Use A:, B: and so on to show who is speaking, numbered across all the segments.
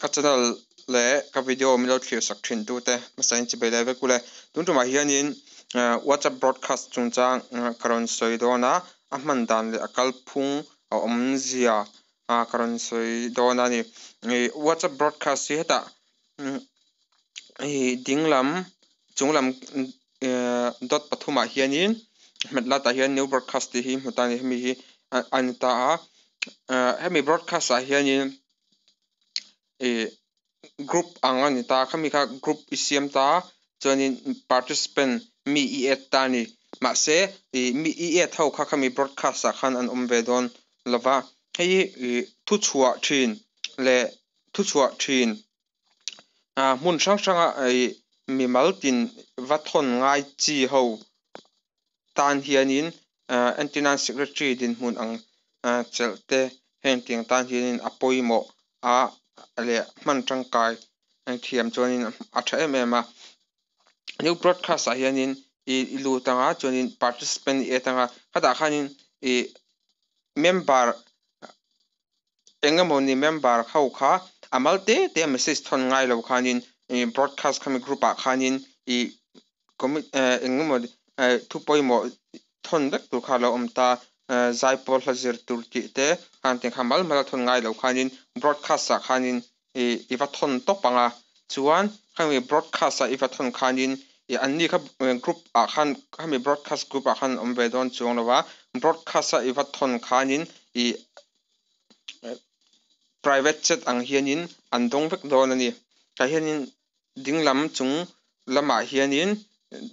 A: ka channel le ka video mi lo thlir sak thin tu te masain chi be le kule tun tu ma hianin WhatsApp broadcast chung chang karon soi dona a man dan le akal phung a om zia karon soi dona ni WhatsApp broadcast hi heta dinglam chunglam dot pathuma hianin metla ta hian new broadcast hi mutani mi hi anita hemi broadcast a hianin group angani ta khami kha group isiam ta chuanin participant mi e at ta ni ma se mi e at ho kha khami broadcast a khan an ve don lova hei thu chhuah thin le thu chhuah thin mun sang sanga mi maltin vathon ngai chi ho tan hianin antina secretary din mun ang chelte heng tiang tan hianin apoimo le man tangkai ang thiam chuanin a tha em em a new broadcast a hianin lu tanga chuanin participant e tanga khata khanin member engamoni member khau kha amalte te message thon ngai lo khanin broadcast khami group a khanin engamoni thu poimo thon dak tu kha lo omta zaipol hazir turti te kanting khamal mal thon ngai lo khanin broadcast a khanin iwa thon to panga chuan khami broadcast a iwa thon khanin anni kha group a khan khami broadcast group a khan omve don chuang lawa broadcast a iwa thon khanin private chat ang hianin andong vek don ani ka hianin dinglam chung lama hianin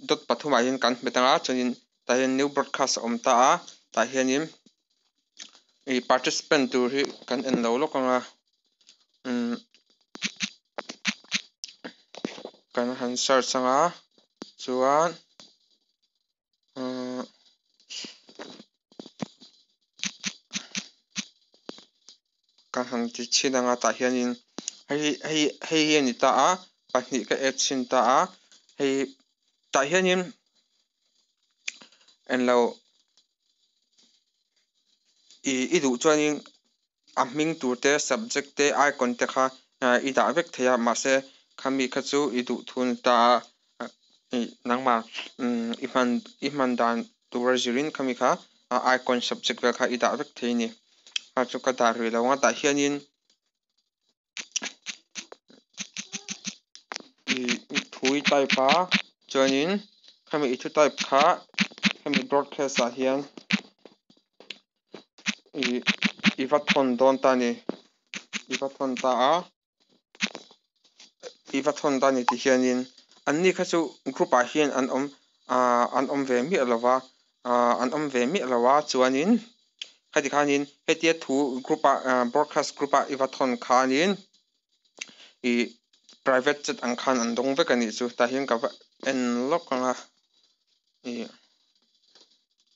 A: dot pathuma hian kan betanga chuanin ta hian new broadcast omta a ta hianin participant tur hi kan en lo lokanga kan han search anga chuan kan han ti chinanga ta hianin hei ani ta a pahnih ka add chin ta a hei ta hianin en lo idu chuanin a hming tur te subject te icon te kha i da vek theya ma se khami kha chu idu thun ta nangma iman dan tur zirin khami kha icon subject vel kha i da vek thei ni ha chu ka dar ri lawa ta hianin thui type a chuanin khami i thu type kha khami broadcast a hian iwa thon don ta ni iwa thon ta a iwa thon ta ni ti hianin anni kha chu group a hian an om ve mi alawa chuanin khati khanin hetia thu group a broadcast group a iwa thon khanin private chat ang khan an dong vek ani chu ta hian ka en lokanga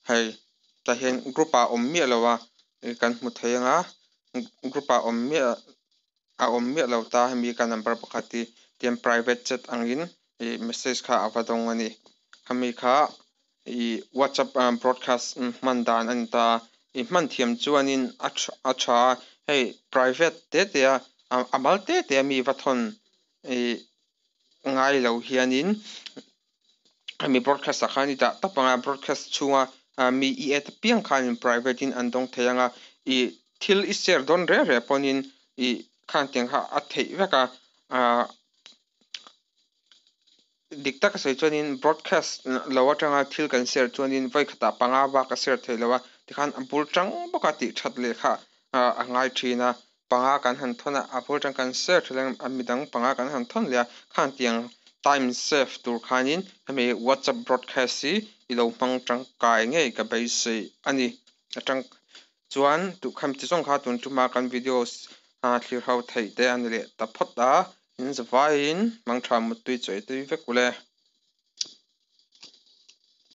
A: hei ta hian group a om mi alawa kan hmu thei anga group a om mi alo ta hemi ka number pakhati tiam private chat angin message kha avadong ani hami kha WhatsApp broadcast man dan an ta man thiam chuanin a tha hei private te amal te mi vathon ngai lo hianin hemi broadcast a khani ta tapanga broadcast chunga mi at piang khanin private in andong theyanga thil i share don re ponin khan teng kha a thei veka dikta ka sei chuanin broadcast lowa tanga thil kan share chuanin vai khata panga wa ka share thei lowa tikhan abul tang boka ti that le kha a ngai thina panga kan han thona abul tang kan share thleng amidang panga kan han thon lia khan tiang time save tur khanin hemi WhatsApp broadcast hi ilo mang tang kai nge ka bai sei ani atang chuan tu kham chi song kha tun tuma kan videos clear how thei te an le ta phota in zawai in mang tha mutui choi te vekule